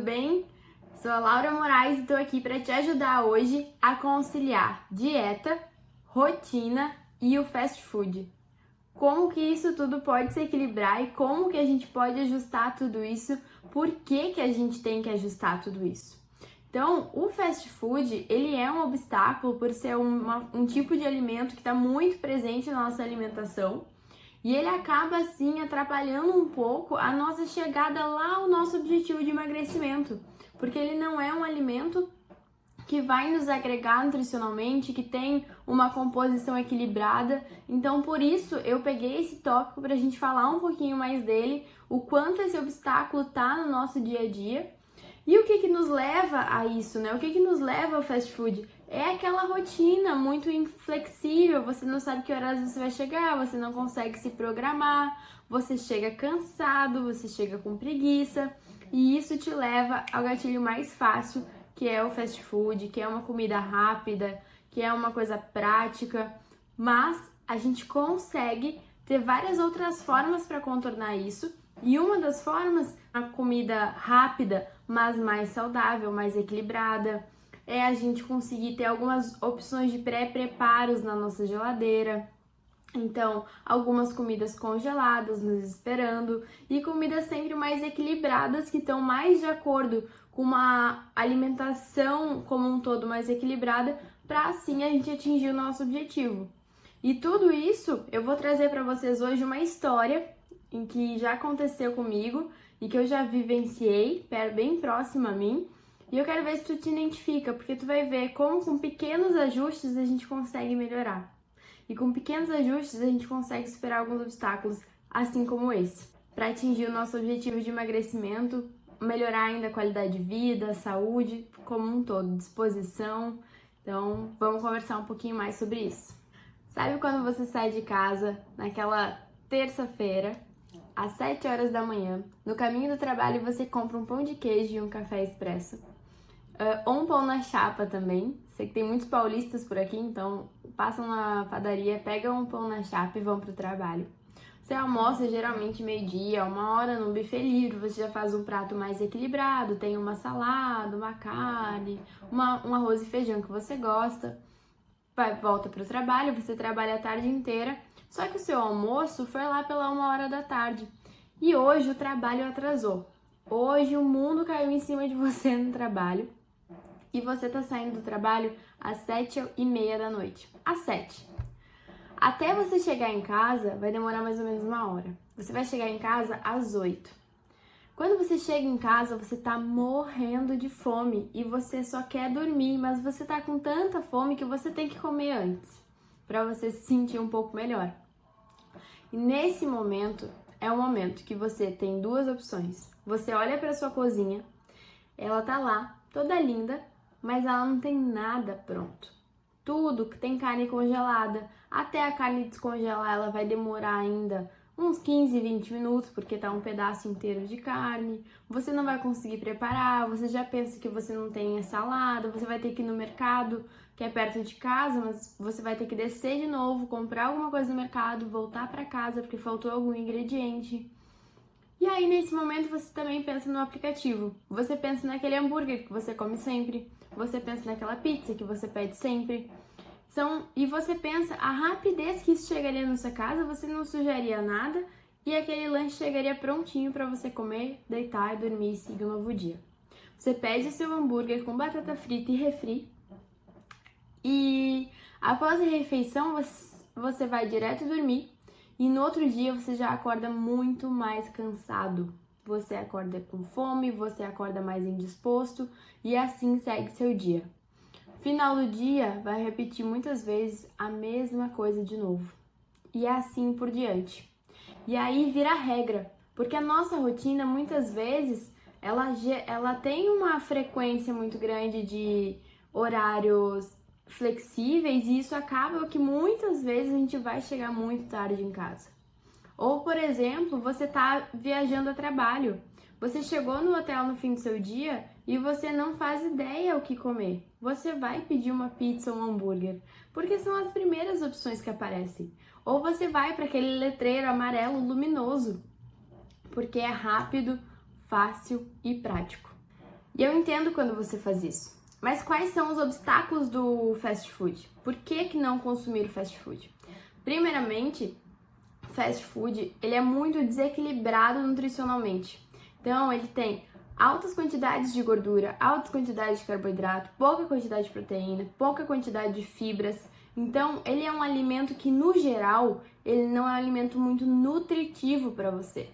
bem? Sou a Laura Moraes e estou aqui para te ajudar hoje a conciliar dieta, rotina e o fast food. Como que isso tudo pode se equilibrar e como que a gente pode ajustar tudo isso, por que a gente tem que ajustar tudo isso. Então, o fast food, ele é um obstáculo por ser um tipo de alimento que está muito presente na nossa alimentação e ele acaba, assim, atrapalhando um pouco a nossa chegada lá ao nosso objetivo de emagrecimento, porque ele não é um alimento que vai nos agregar nutricionalmente, que tem uma composição equilibrada. Então, por isso, eu peguei esse tópico para a gente falar um pouquinho mais dele, o quanto esse obstáculo tá no nosso dia a dia. E o que nos leva a isso, né? O que nos leva ao fast food? É aquela rotina muito inflexível, você não sabe que horas você vai chegar, você não consegue se programar, você chega cansado, você chega com preguiça, e isso te leva ao gatilho mais fácil, que é o fast food, que é uma comida rápida, que é uma coisa prática, mas a gente consegue ter várias outras formas para contornar isso. E uma das formas, a comida rápida, mas mais saudável, mais equilibrada, é a gente conseguir ter algumas opções de pré-preparos na nossa geladeira. Então, algumas comidas congeladas nos esperando e comidas sempre mais equilibradas que estão mais de acordo com uma alimentação como um todo mais equilibrada, para assim a gente atingir o nosso objetivo. E tudo isso eu vou trazer para vocês hoje uma história em que já aconteceu comigo e que eu já vivenciei, bem próximo a mim, e eu quero ver se tu te identifica, porque tu vai ver como com pequenos ajustes a gente consegue melhorar. E com pequenos ajustes a gente consegue superar alguns obstáculos, assim como esse, para atingir o nosso objetivo de emagrecimento, melhorar ainda a qualidade de vida, a saúde, como um todo, disposição. Então, vamos conversar um pouquinho mais sobre isso. Sabe quando você sai de casa naquela terça-feira, às 7 horas da manhã, no caminho do trabalho você compra um pão de queijo e um café expresso, ou um pão na chapa também. Sei que tem muitos paulistas por aqui, então passam na padaria, pegam um pão na chapa e vão para o trabalho. Você almoça geralmente meio-dia, 1 hora no buffet livre, você já faz um prato mais equilibrado, tem uma salada, uma carne, um arroz e feijão que você gosta, volta para o trabalho, você trabalha a tarde inteira, só que o seu almoço foi lá pela 1 hora da tarde e hoje o trabalho atrasou. Hoje o mundo caiu em cima de você no trabalho e você tá saindo do trabalho às 7h30 da noite. Às 7. Até você chegar em casa vai demorar mais ou menos 1 hora. Você vai chegar em casa às 8. Quando você chega em casa, você tá morrendo de fome e você só quer dormir, mas você tá com tanta fome que você tem que comer antes, para você se sentir um pouco melhor. E nesse momento, é o momento que você tem duas opções. Você olha para sua cozinha, ela tá lá, toda linda, mas ela não tem nada pronto. Tudo que tem carne congelada, até a carne descongelar, ela vai demorar ainda uns 15, 20 minutos, porque tá um pedaço inteiro de carne. Você não vai conseguir preparar, você já pensa que você não tem salada, você vai ter que ir no mercado, que é perto de casa, mas você vai ter que descer de novo, comprar alguma coisa no mercado, voltar para casa porque faltou algum ingrediente. E aí, nesse momento, você também pensa no aplicativo. Você pensa naquele hambúrguer que você come sempre, você pensa naquela pizza que você pede sempre. E você pensa a rapidez que isso chegaria na sua casa, você não sujaria nada e aquele lanche chegaria prontinho para você comer, deitar, dormir e seguir um novo dia. Você pede seu hambúrguer com batata frita e refri e após a refeição você vai direto dormir e no outro dia você já acorda muito mais cansado. Você acorda com fome, você acorda mais indisposto e assim segue seu dia. Final do dia vai repetir muitas vezes a mesma coisa de novo. E é assim por diante. E aí vira regra, porque a nossa rotina muitas vezes ela tem uma frequência muito grande de horários flexíveis e isso acaba que muitas vezes a gente vai chegar muito tarde em casa. Ou, por exemplo, você está viajando a trabalho. Você chegou no hotel no fim do seu dia e você não faz ideia o que comer. Você vai pedir uma pizza ou um hambúrguer, porque são as primeiras opções que aparecem. Ou você vai para aquele letreiro amarelo luminoso, porque é rápido, fácil e prático. E eu entendo quando você faz isso. Mas quais são os obstáculos do fast food? Por que não consumir o fast food? Primeiramente, o fast food ele é muito desequilibrado nutricionalmente. Então, ele tem altas quantidades de gordura, altas quantidades de carboidrato, pouca quantidade de proteína, pouca quantidade de fibras. Então, ele é um alimento que, no geral, ele não é um alimento muito nutritivo para você.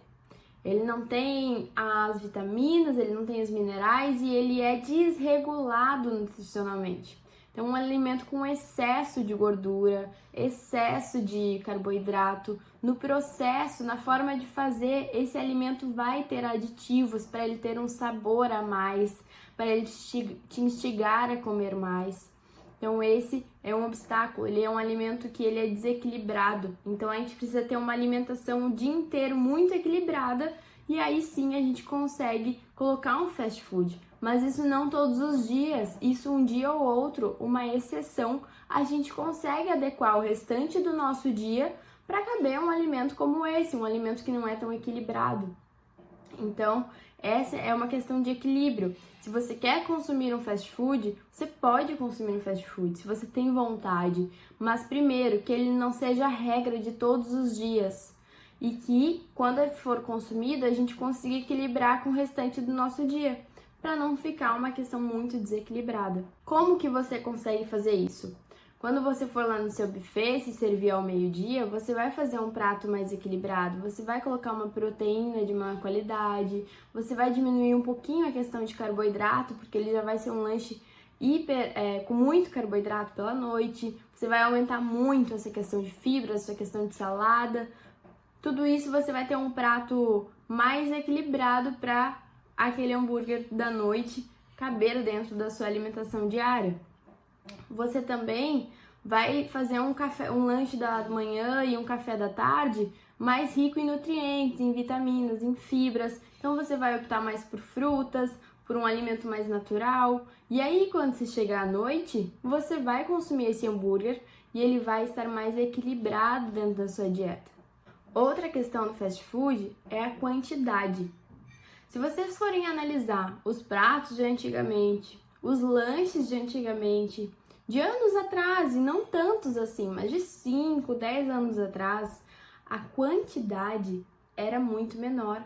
Ele não tem as vitaminas, ele não tem os minerais e ele é desregulado nutricionalmente. Então, um alimento com excesso de gordura, excesso de carboidrato, no processo, na forma de fazer, esse alimento vai ter aditivos para ele ter um sabor a mais, para ele te instigar a comer mais. Então, esse é um obstáculo, ele é um alimento que ele é desequilibrado. Então, a gente precisa ter uma alimentação o dia inteiro muito equilibrada e aí sim a gente consegue colocar um fast food. Mas isso não todos os dias, isso um dia ou outro, uma exceção, a gente consegue adequar o restante do nosso dia para caber um alimento como esse, um alimento que não é tão equilibrado. Então, essa é uma questão de equilíbrio. Se você quer consumir um fast food, você pode consumir um fast food, se você tem vontade. Mas primeiro, que ele não seja a regra de todos os dias. E que, quando ele for consumido, a gente consiga equilibrar com o restante do nosso dia, para não ficar uma questão muito desequilibrada. Como que você consegue fazer isso? Quando você for lá no seu buffet, se servir ao meio-dia, você vai fazer um prato mais equilibrado, você vai colocar uma proteína de maior qualidade, você vai diminuir um pouquinho a questão de carboidrato, porque ele já vai ser um lanche com muito carboidrato pela noite, você vai aumentar muito essa questão de fibra, essa questão de salada, tudo isso você vai ter um prato mais equilibrado para aquele hambúrguer da noite caber dentro da sua alimentação diária. Você também vai fazer um lanche da manhã e um café da tarde mais rico em nutrientes, em vitaminas, em fibras. Então você vai optar mais por frutas, por um alimento mais natural. E aí, quando você chegar à noite, você vai consumir esse hambúrguer e ele vai estar mais equilibrado dentro da sua dieta. Outra questão do fast food é a quantidade. Se vocês forem analisar os pratos de antigamente, os lanches de antigamente, de anos atrás, e não tantos assim, mas de 5, 10 anos atrás, a quantidade era muito menor.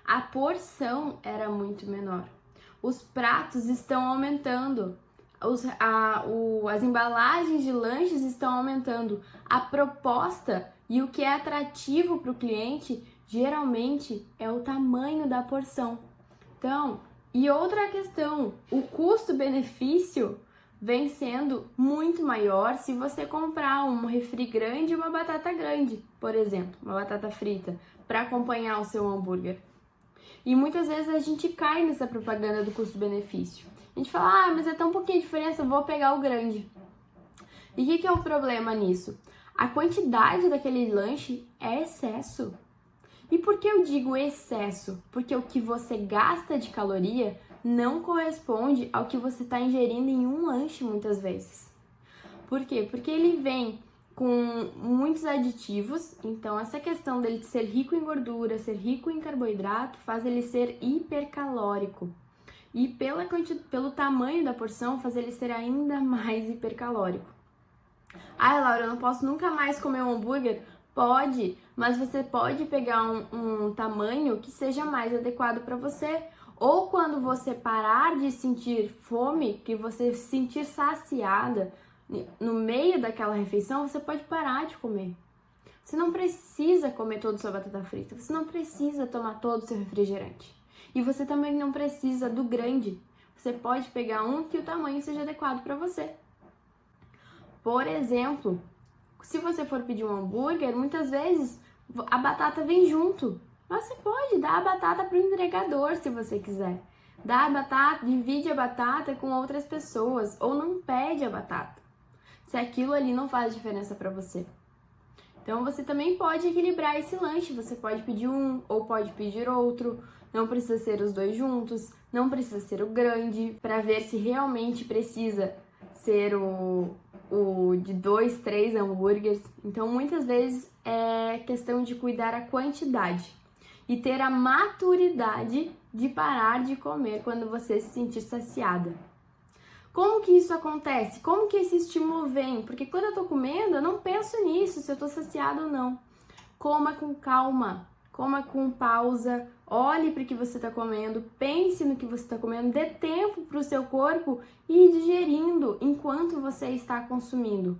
A porção era muito menor. Os pratos estão aumentando. As embalagens de lanches estão aumentando. A proposta e o que é atrativo para o cliente geralmente é o tamanho da porção. Então, e outra questão, o custo-benefício vem sendo muito maior se você comprar um refri grande e uma batata grande, por exemplo, uma batata frita, para acompanhar o seu hambúrguer. E muitas vezes a gente cai nessa propaganda do custo-benefício. A gente fala, mas é tão pouquinha diferença, eu vou pegar o grande. E o que é o problema nisso? A quantidade daquele lanche é excesso. E por que eu digo excesso? Porque o que você gasta de caloria não corresponde ao que você está ingerindo em um lanche muitas vezes. Por quê? Porque ele vem com muitos aditivos, então essa questão dele ser rico em gordura, ser rico em carboidrato, faz ele ser hipercalórico. E pelo tamanho da porção, faz ele ser ainda mais hipercalórico. Ah, Laura, eu não posso nunca mais comer um hambúrguer? Pode, mas você pode pegar um tamanho que seja mais adequado para você. Ou quando você parar de sentir fome, que você se sentir saciada no meio daquela refeição, você pode parar de comer. Você não precisa comer toda a sua batata frita, você não precisa tomar todo o seu refrigerante. E você também não precisa do grande. Você pode pegar um que o tamanho seja adequado para você. Por exemplo, se você for pedir um hambúrguer, muitas vezes a batata vem junto. Mas você pode dar a batata para o entregador se você quiser. Dá a batata, divide a batata com outras pessoas ou não pede a batata. Se aquilo ali não faz diferença para você. Então você também pode equilibrar esse lanche. Você pode pedir um ou pode pedir outro. Não precisa ser os dois juntos. Não precisa ser o grande para ver se realmente precisa ser o de 2, 3 hambúrgueres. Então muitas vezes é questão de cuidar a quantidade e ter a maturidade de parar de comer quando você se sentir saciada. Como que isso acontece? Como que esse estímulo vem? Porque quando eu tô comendo, eu não penso nisso, se eu tô saciada ou não. Coma com calma, coma com pausa, olhe para o que você está comendo, pense no que você está comendo, dê tempo para o seu corpo ir digerindo enquanto você está consumindo.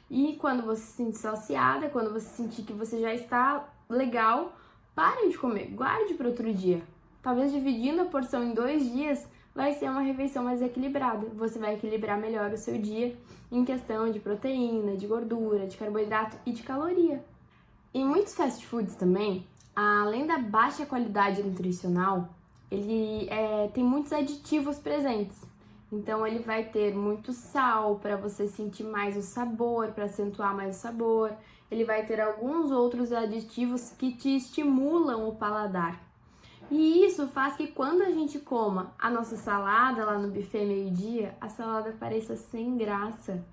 E quando você se sentir saciada, quando você sentir que você já está legal, pare de comer, guarde para outro dia. Talvez dividindo a porção em 2 dias vai ser uma refeição mais equilibrada. Você vai equilibrar melhor o seu dia em questão de proteína, de gordura, de carboidrato e de caloria. Em muitos fast foods também, além da baixa qualidade nutricional, ele tem muitos aditivos presentes. Então ele vai ter muito sal para você sentir mais o sabor, para acentuar mais o sabor. Ele vai ter alguns outros aditivos que te estimulam o paladar. E isso faz que quando a gente coma a nossa salada lá no buffet meio-dia, a salada pareça sem graça,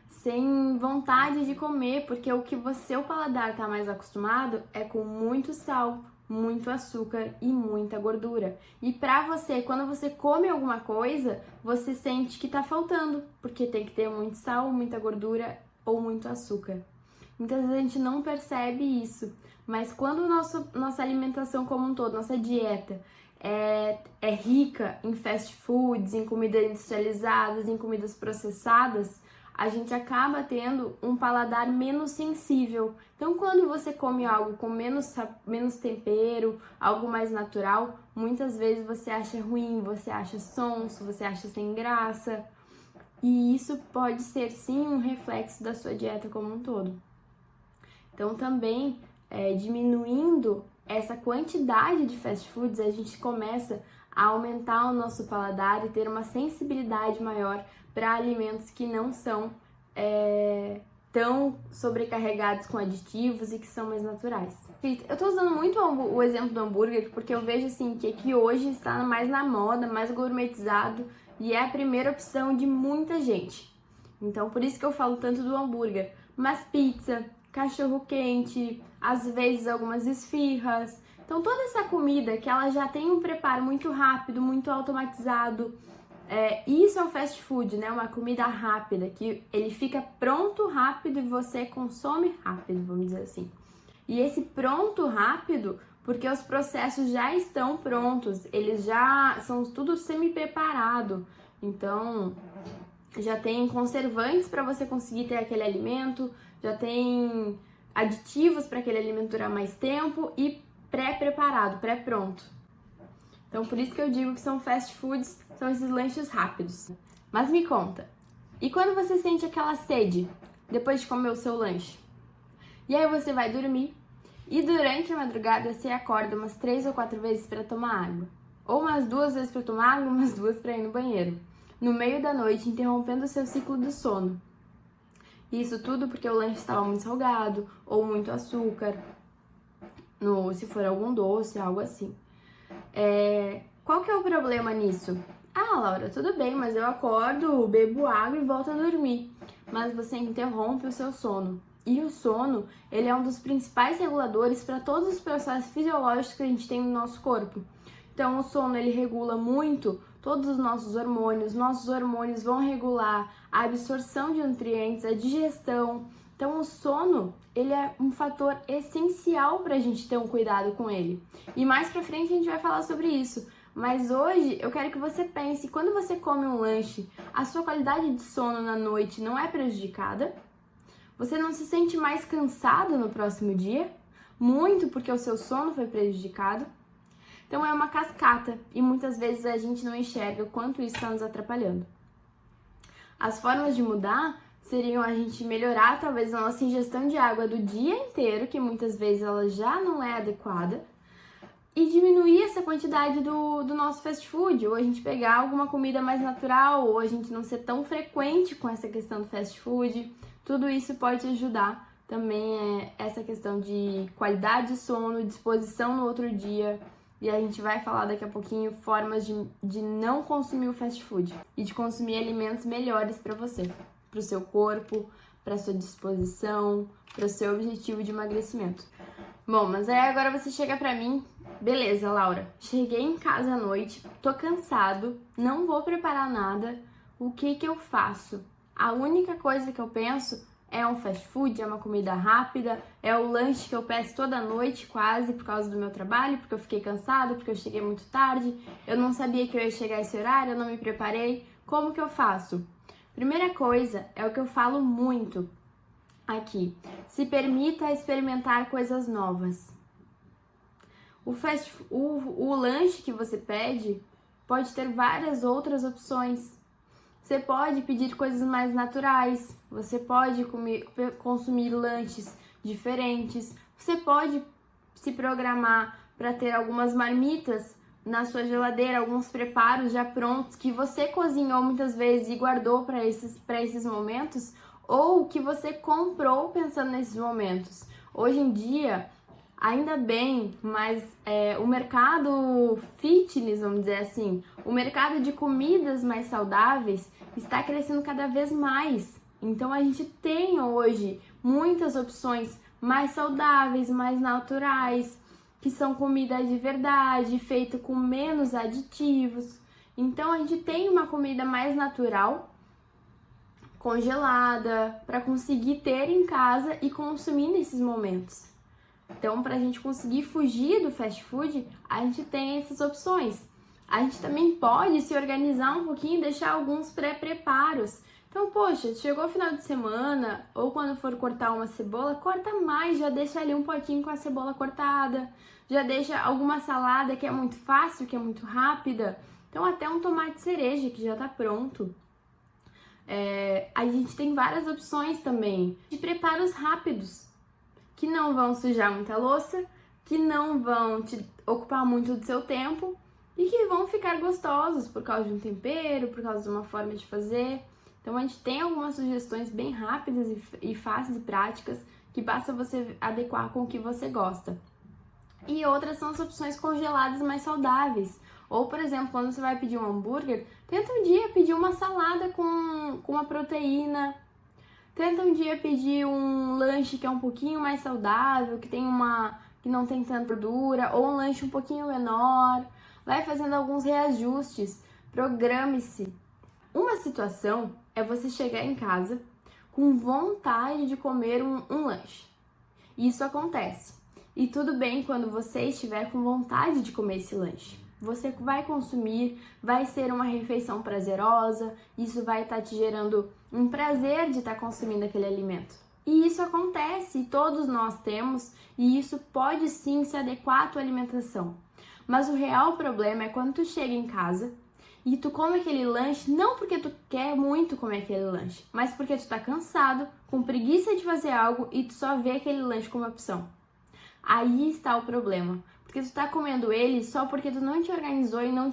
sem vontade de comer, porque o que seu paladar está mais acostumado é com muito sal, muito açúcar e muita gordura. E pra você, quando você come alguma coisa, você sente que tá faltando, porque tem que ter muito sal, muita gordura ou muito açúcar. Muitas vezes a gente não percebe isso, mas quando nossa alimentação como um todo, nossa dieta é rica em fast foods, em comidas industrializadas, em comidas processadas, a gente acaba tendo um paladar menos sensível. Então, quando você come algo com menos tempero, algo mais natural, muitas vezes você acha ruim, você acha sonso, você acha sem graça. E isso pode ser, sim, um reflexo da sua dieta como um todo. Então, também, diminuindo essa quantidade de fast foods, a gente começa a aumentar o nosso paladar e ter uma sensibilidade maior para alimentos que não são tão sobrecarregados com aditivos e que são mais naturais. Eu tô usando muito o exemplo do hambúrguer porque eu vejo assim que hoje está mais na moda, mais gourmetizado e é a primeira opção de muita gente. Então por isso que eu falo tanto do hambúrguer. Mas pizza, cachorro quente, às vezes algumas esfirras. Então toda essa comida que ela já tem um preparo muito rápido, muito automatizado. Isso é um fast food, né? Uma comida rápida, que ele fica pronto rápido e você consome rápido, vamos dizer assim. E esse pronto rápido, porque os processos já estão prontos, eles já são tudo semi-preparado. Então, já tem conservantes para você conseguir ter aquele alimento, já tem aditivos para aquele alimento durar mais tempo e pré-preparado, pré-pronto. Então, por isso que eu digo que são fast foods, são esses lanches rápidos. Mas me conta, e quando você sente aquela sede depois de comer o seu lanche? E aí você vai dormir e durante a madrugada você acorda umas 3 ou 4 vezes para tomar água. Ou umas 2 vezes para tomar água, umas 2 para ir no banheiro. No meio da noite, interrompendo o seu ciclo do sono. Isso tudo porque o lanche estava muito salgado ou muito açúcar, se for algum doce, algo assim. Qual que é o problema nisso? Ah, Laura, tudo bem, mas eu acordo, bebo água e volto a dormir. Mas você interrompe o seu sono. E o sono, ele é um dos principais reguladores para todos os processos fisiológicos que a gente tem no nosso corpo. Então, o sono, ele regula muito todos os nossos hormônios vão regular a absorção de nutrientes, a digestão. Então, o sono, ele é um fator essencial para a gente ter um cuidado com ele. E mais pra frente a gente vai falar sobre isso. Mas hoje eu quero que você pense, quando você come um lanche, a sua qualidade de sono na noite não é prejudicada? Você não se sente mais cansado no próximo dia? Muito porque o seu sono foi prejudicado? Então é uma cascata e muitas vezes a gente não enxerga o quanto isso está nos atrapalhando. As formas de mudar seriam a gente melhorar talvez a nossa ingestão de água do dia inteiro, que muitas vezes ela já não é adequada, e diminuir essa quantidade do nosso fast food, ou a gente pegar alguma comida mais natural, ou a gente não ser tão frequente com essa questão do fast food. Tudo isso pode ajudar também essa questão de qualidade de sono, disposição no outro dia. E a gente vai falar daqui a pouquinho formas de não consumir o fast food e de consumir alimentos melhores para você, para o seu corpo, para sua disposição, para o seu objetivo de emagrecimento. Bom, mas aí agora você chega pra mim Beleza, Laura, cheguei em casa à noite, tô cansado, não vou preparar nada, o que que eu faço? A única coisa que eu penso é um fast food, é uma comida rápida, é o lanche que eu peço toda noite quase por causa do meu trabalho, porque eu fiquei cansado, porque eu cheguei muito tarde, eu não sabia que eu ia chegar a esse horário, eu não me preparei. Como que eu faço? Primeira coisa é o que eu falo muito aqui: se permita experimentar coisas novas. O lanche que você pede pode ter várias outras opções. Você pode pedir coisas mais naturais, você pode consumir lanches diferentes, você pode se programar para ter algumas marmitas na sua geladeira, alguns preparos já prontos que você cozinhou muitas vezes e guardou para esses momentos, ou que você comprou pensando nesses momentos. Hoje em dia, ainda bem, mas o mercado fitness, vamos dizer assim, o mercado de comidas mais saudáveis está crescendo cada vez mais. Então a gente tem hoje muitas opções mais saudáveis, mais naturais, que são comida de verdade, feita com menos aditivos. Então a gente tem uma comida mais natural, congelada, para conseguir ter em casa e consumir nesses momentos. Então, para a gente conseguir fugir do fast food, a gente tem essas opções. A gente também pode se organizar um pouquinho e deixar alguns pré-preparos. Então, poxa, chegou o final de semana, ou quando for cortar uma cebola, corta mais, já deixa ali um potinho com a cebola cortada, já deixa alguma salada que é muito fácil, que é muito rápida. Então, até um tomate cereja que já tá pronto. A gente tem várias opções também de preparos rápidos, que não vão sujar muita louça, que não vão te ocupar muito do seu tempo e que vão ficar gostosos por causa de um tempero, por causa de uma forma de fazer. Então a gente tem algumas sugestões bem rápidas e fáceis e práticas que basta você adequar com o que você gosta. E outras são as opções congeladas mais saudáveis. Ou, por exemplo, quando você vai pedir um hambúrguer, tenta um dia pedir uma salada com uma proteína. Tenta um dia pedir um lanche que é um pouquinho mais saudável, que não tem tanta gordura, ou um lanche um pouquinho menor. Vai fazendo alguns reajustes, programe-se. Uma situação é você chegar em casa com vontade de comer um lanche. Isso acontece. E tudo bem quando você estiver com vontade de comer esse lanche. Você vai consumir, vai ser uma refeição prazerosa, isso vai estar te gerando um prazer de estar consumindo aquele alimento. E isso acontece, e todos nós temos, e isso pode sim se adequar à tua alimentação. Mas o real problema é quando tu chega em casa e tu come aquele lanche, não porque tu quer muito comer aquele lanche, mas porque tu tá cansado, com preguiça de fazer algo e tu só vê aquele lanche como opção. Aí está o problema. Porque tu tá comendo ele só porque tu não te organizou e não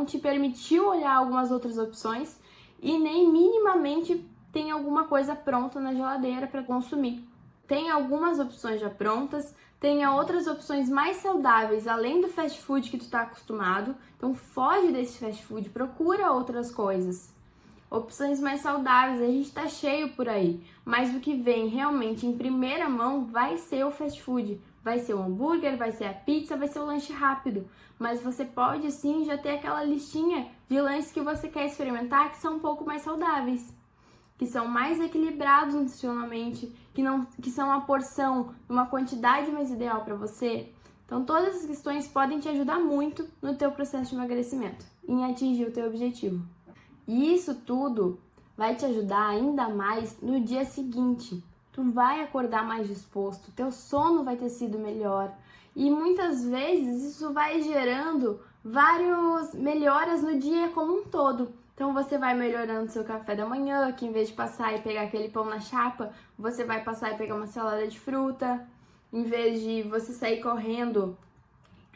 te permitiu olhar algumas outras opções e nem minimamente tem alguma coisa pronta na geladeira para consumir. Tem algumas opções já prontas, tem outras opções mais saudáveis além do fast food que tu tá acostumado. Então foge desse fast food, procura outras coisas. Opções mais saudáveis, a gente tá cheio por aí, mas o que vem realmente em primeira mão vai ser o fast food. Vai ser o hambúrguer, vai ser a pizza, vai ser o lanche rápido. Mas você pode sim já ter aquela listinha de lanches que você quer experimentar que são um pouco mais saudáveis, que são mais equilibrados nutricionalmente, que são uma porção, uma quantidade mais ideal para você. Então todas essas questões podem te ajudar muito no teu processo de emagrecimento, em atingir o teu objetivo. E isso tudo vai te ajudar ainda mais no dia seguinte. Tu vai acordar mais disposto, teu sono vai ter sido melhor e muitas vezes isso vai gerando várias melhoras no dia como um todo. Então você vai melhorando seu café da manhã, que em vez de passar e pegar aquele pão na chapa, você vai passar e pegar uma salada de fruta. Em vez de você sair correndo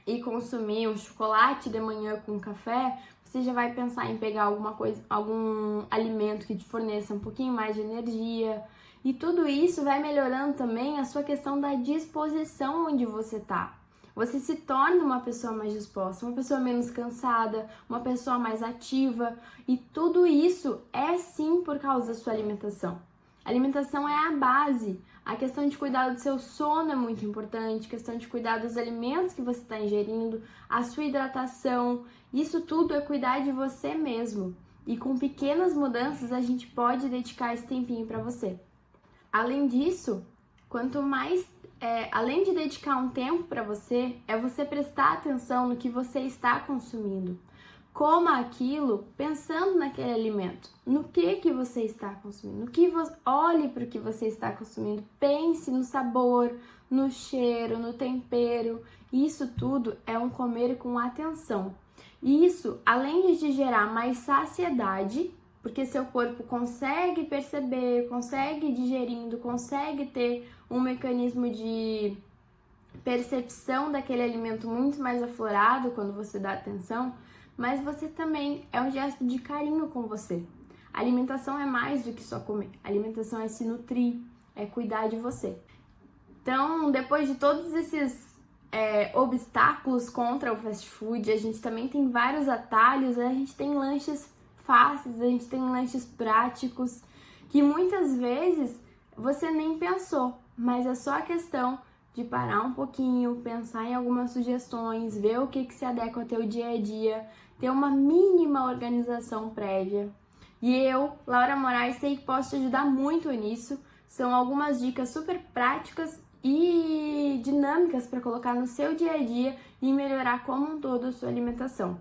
e consumir um chocolate de manhã com café, você já vai pensar em pegar algum alimento que te forneça um pouquinho mais de energia. E tudo isso vai melhorando também a sua questão da disposição onde você tá. Você se torna uma pessoa mais disposta, uma pessoa menos cansada, uma pessoa mais ativa. E tudo isso é sim por causa da sua alimentação. A alimentação é a base. A questão de cuidar do seu sono é muito importante, a questão de cuidar dos alimentos que você está ingerindo, a sua hidratação, isso tudo é cuidar de você mesmo. E com pequenas mudanças a gente pode dedicar esse tempinho para você. Além disso, quanto mais, além de dedicar um tempo para você, é você prestar atenção no que você está consumindo. Coma aquilo pensando naquele alimento, no que você está consumindo, olhe para o que você está consumindo, pense no sabor, no cheiro, no tempero. Isso tudo é um comer com atenção. E isso, além de te gerar mais saciedade, porque seu corpo consegue perceber, consegue digerindo, consegue ter um mecanismo de percepção daquele alimento muito mais aflorado quando você dá atenção, mas você também é um gesto de carinho com você. A alimentação é mais do que só comer. A alimentação é se nutrir, é cuidar de você. Então, depois de todos esses obstáculos contra o fast food, a gente também tem vários atalhos, a gente tem lanches fáceis, a gente tem lanches práticos, que muitas vezes você nem pensou, mas é só a questão de parar um pouquinho, pensar em algumas sugestões, ver o que se adequa ao teu dia a dia, ter uma mínima organização prévia. E eu, Laura Moraes, sei que posso te ajudar muito nisso. São algumas dicas super práticas e dinâmicas para colocar no seu dia a dia e melhorar como um todo a sua alimentação.